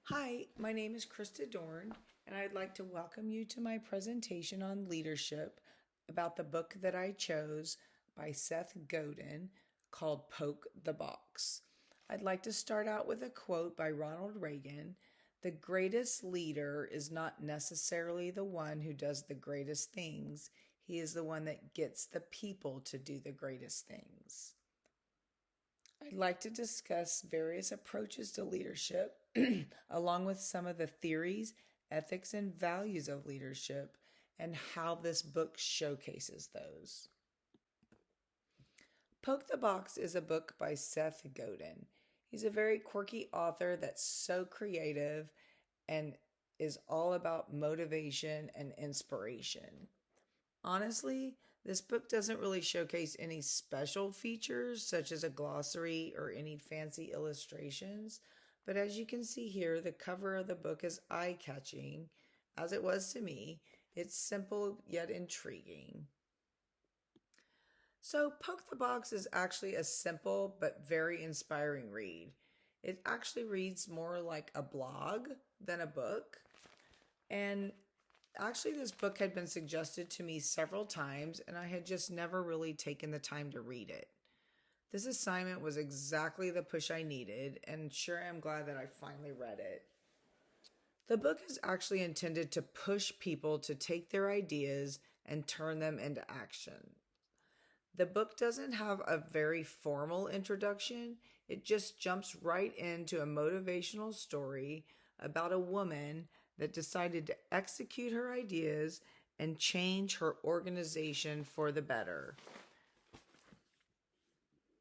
Hi, my name is Krista Dorn, and I'd like to welcome you to my presentation on leadership about the book that I chose by Seth Godin called Poke the Box. I'd like to start out with a quote by Ronald Reagan. The greatest leader is not necessarily the one who does the greatest things. He is the one that gets the people to do the greatest things. I'd like to discuss various approaches to leadership, along with some of the theories, ethics, and values of leadership, and how this book showcases those. Poke the Box is a book by Seth Godin. He's a very quirky author that's so creative and is all about motivation and inspiration. Honestly, this book doesn't really showcase any special features such as a glossary or any fancy illustrations, but as you can see here, the cover of the book is eye-catching, as it was to me. It's simple yet intriguing. So, Poke the Box is actually a simple but very inspiring read. It actually reads more like a blog than a book, and actually, this book had been suggested to me several times, and I had just never really taken the time to read it. This assignment was exactly the push I needed, and sure am glad that I finally read it. The book is actually intended to push people to take their ideas and turn them into action. The book doesn't have a very formal introduction, it just jumps right into a motivational story about a woman that decided to execute her ideas and change her organization for the better.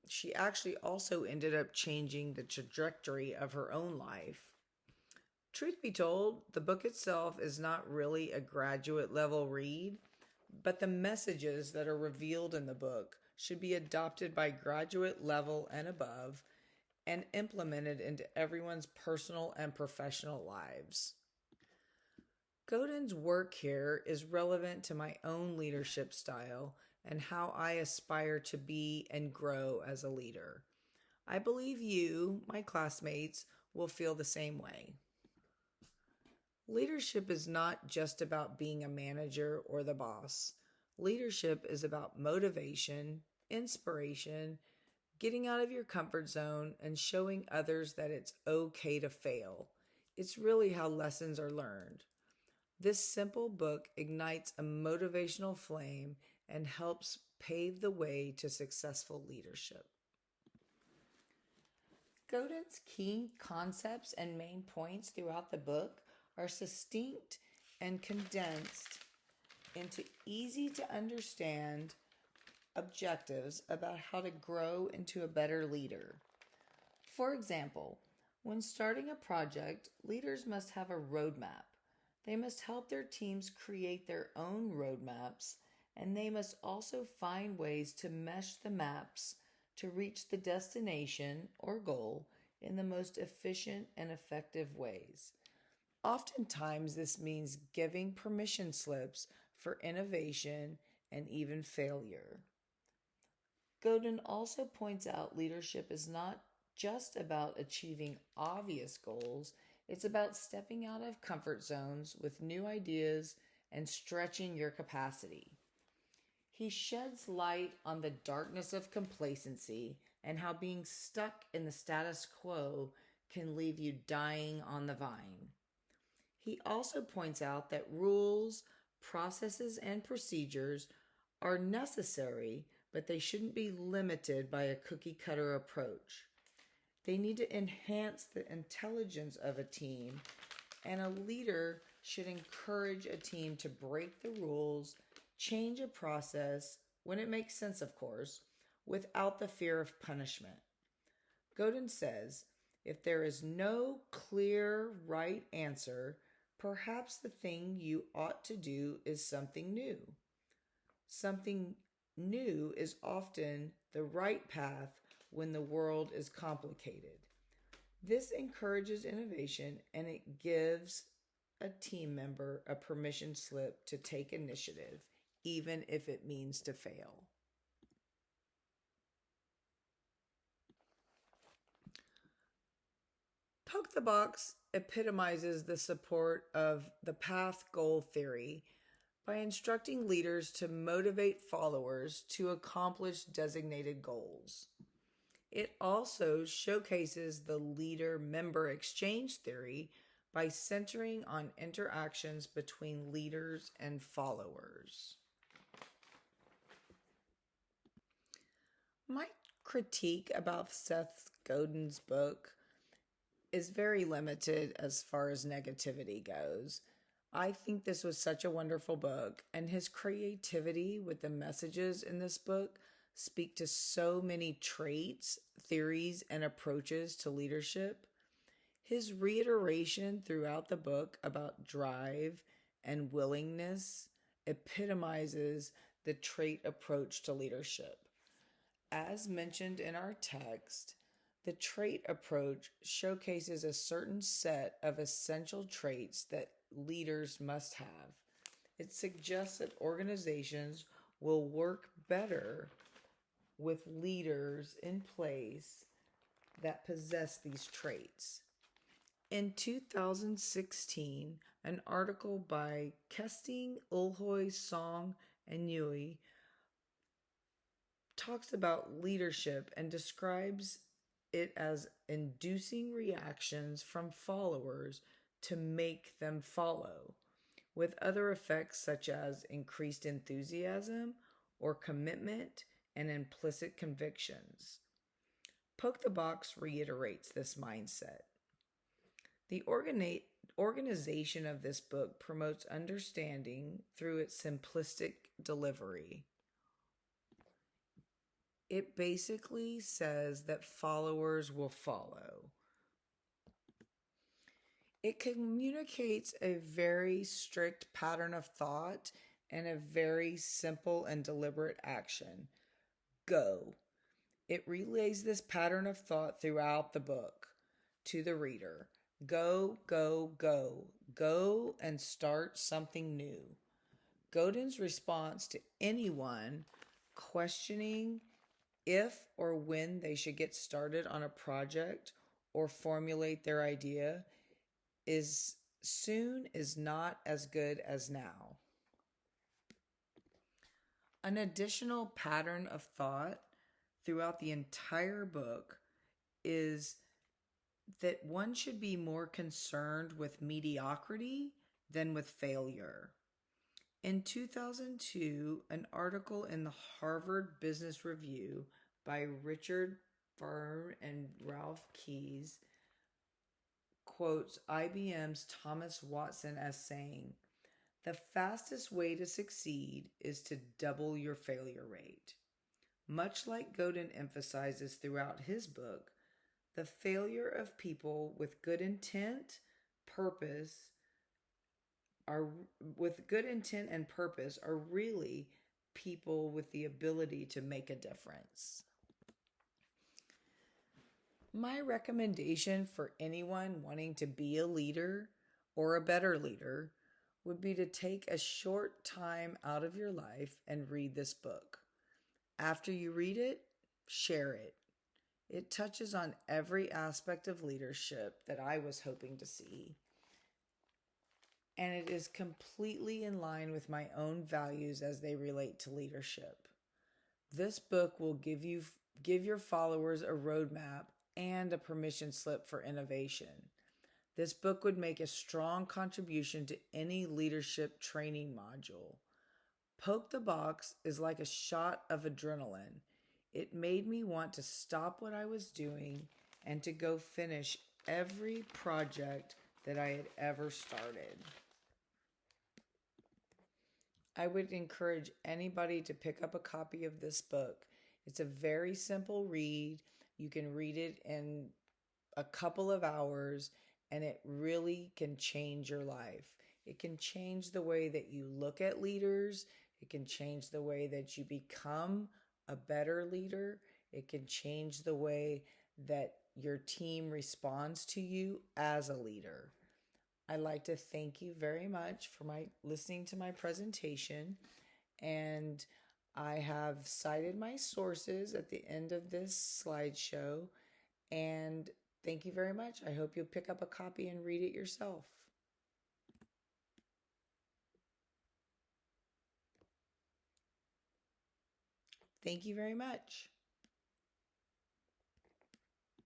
She actually also ended up changing the trajectory of her own life. Truth be told, the book itself is not really a graduate level read, but the messages that are revealed in the book should be adopted by graduate level and above and implemented into everyone's personal and professional lives. Godin's work here is relevant to my own leadership style and how I aspire to be and grow as a leader. I believe you, my classmates, will feel the same way. Leadership is not just about being a manager or the boss. Leadership is about motivation, inspiration, getting out of your comfort zone, and showing others that it's okay to fail. It's really how lessons are learned. This simple book ignites a motivational flame and helps pave the way to successful leadership. Godin's key concepts and main points throughout the book are succinct and condensed into easy to understand objectives about how to grow into a better leader. For example, when starting a project, leaders must have a roadmap. They must help their teams create their own roadmaps, and they must also find ways to mesh the maps to reach the destination or goal in the most efficient and effective ways. Oftentimes, this means giving permission slips for innovation and even failure. Godin also points out leadership is not just about achieving obvious goals, it's about stepping out of comfort zones with new ideas and stretching your capacity. He sheds light on the darkness of complacency and how being stuck in the status quo can leave you dying on the vine. He also points out that rules, processes, and procedures are necessary, but they shouldn't be limited by a cookie cutter approach. They need to enhance the intelligence of a team, and a leader should encourage a team to break the rules, change a process, when it makes sense, of course, without the fear of punishment. Godin says, if there is no clear right answer, perhaps the thing you ought to do is something new. Something new is often the right path when the world is complicated. This encourages innovation and it gives a team member a permission slip to take initiative, even if it means to fail. Poke the Box epitomizes the support of the path goal theory by instructing leaders to motivate followers to accomplish designated goals. It also showcases the leader-member exchange theory by centering on interactions between leaders and followers. My critique about Seth Godin's book is very limited as far as negativity goes. I think this was such a wonderful book, and his creativity with the messages in this book speak to so many traits, theories, and approaches to leadership. His reiteration throughout the book about drive and willingness epitomizes the trait approach to leadership. As mentioned in our text, the trait approach showcases a certain set of essential traits that leaders must have. It suggests that organizations will work better with leaders in place that possess these traits. In 2016, an article by Kesting, Ulhoy, Song, and Nui talks about leadership and describes it as inducing reactions from followers to make them follow, with other effects such as increased enthusiasm or commitment and implicit convictions. Poke the Box reiterates this mindset. The organization of this book promotes understanding through its simplistic delivery. It basically says that followers will follow. It communicates a very strict pattern of thought and a very simple and deliberate action. Go. It relays this pattern of thought throughout the book to the reader. Go, go, go. Go and start something new. Godin's response to anyone questioning if or when they should get started on a project or formulate their idea is soon is not as good as now. An additional pattern of thought throughout the entire book is that one should be more concerned with mediocrity than with failure. In 2002, an article in the Harvard Business Review by Richard Byrne and Ralph Keyes quotes IBM's Thomas Watson as saying, "The fastest way to succeed is to double your failure rate." Much like Godin emphasizes throughout his book, the failure of people with good intent, and purpose are really people with the ability to make a difference. My recommendation for anyone wanting to be a leader or a better leader would be to take a short time out of your life and read this book. After you read it, share it. It touches on every aspect of leadership that I was hoping to see. And it is completely in line with my own values as they relate to leadership. This book will give your followers a roadmap and a permission slip for innovation. This book would make a strong contribution to any leadership training module. Poke the Box is like a shot of adrenaline. It made me want to stop what I was doing and to go finish every project that I had ever started. I would encourage anybody to pick up a copy of this book. It's a very simple read. You can read it in a couple of hours, and it really can change your life. It can change the way that you look at leaders. It can change the way that you become a better leader. It can change the way that your team responds to you as a leader. I'd like to thank you very much for listening to my presentation, and I have cited my sources at the end of this slideshow, and Thank you very much. I hope you'll pick up a copy and read it yourself. Thank you very much.